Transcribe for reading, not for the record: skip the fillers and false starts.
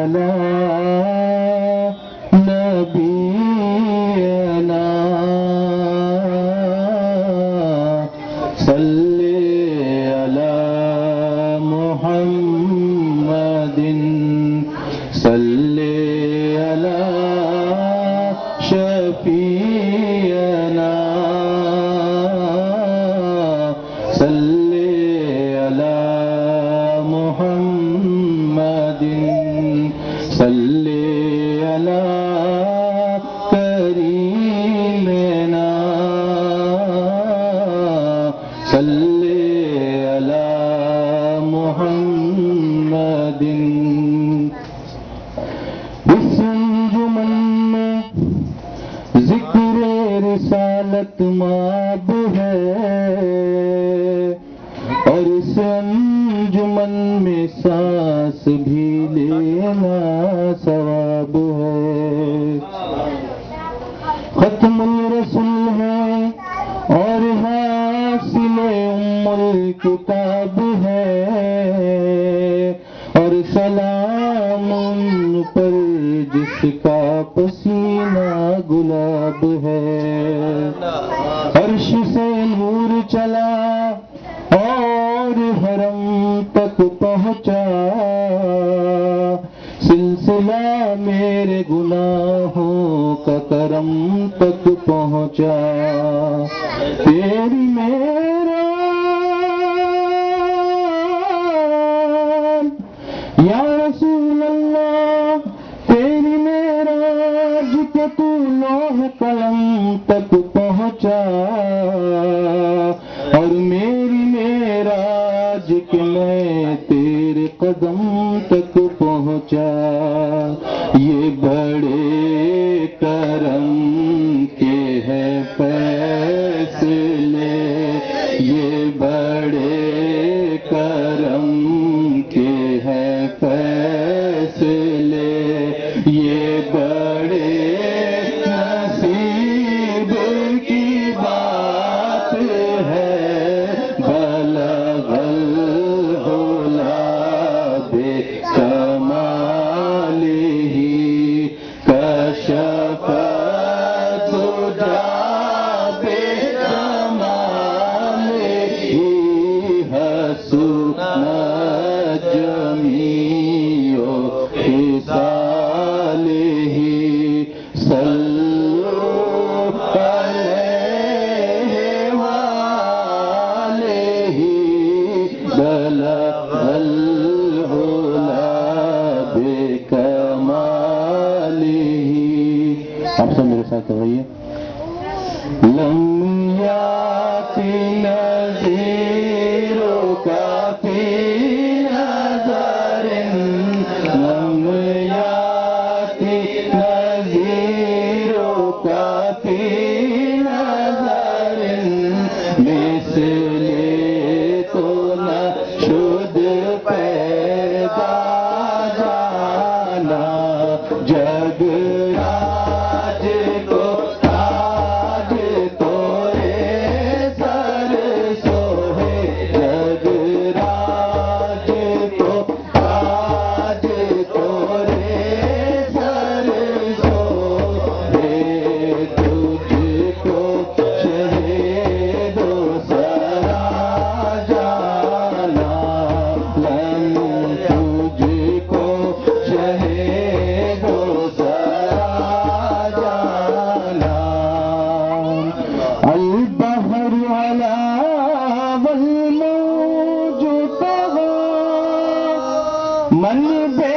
على نبينا صل على محمد صل على شفيعنا صل على محمد صل على كريمنا صل على محمد. اس انجمن میں ذکر رسالت ماب ہے اور اس انجمن میں سانس بھی لینا ثواب ہے. ختم الرسول ہے اور حاصل ام الکتاب ہے اور سلام ان پر جس کا پسینہ گلاب ہے. عرش سے نور چلا اور حرم تک پہنچا سلسلہ میرے گناہوں کا کرم تک پہنچا. تیری معراج یا رسول اللہ تیری معراج کہ تو لوح قلم تک پہنچا اور میری معراج کہ میں تیرے قدم تک پہنچا. یہ بڑے کرم کے ہے فیصلے یہ بڑے کرم کے ہے فیصلے یہ بڑے نصیب کی بات ہے. بلغ العلا بکمالہ کشف الدجی بجمالہ حسنت جمیع خصالہ. صلوا علیہ وآلہ بلغ العلا بکمالہ. آپ سب میرے ساتھ رہیے. لم یاتی نذیرک فی نظر لم یاتی نذیرک فی نظر مثل تو نہ شد پیدا جانا جگ راج کو تاج توڑے سر سوہے جگ راج کو تاج توڑے سر سوہے تجھ کو شہید و سرا جانا لم تجھ کو شہید و سرا جانا. البحر علا والموج طغى من بے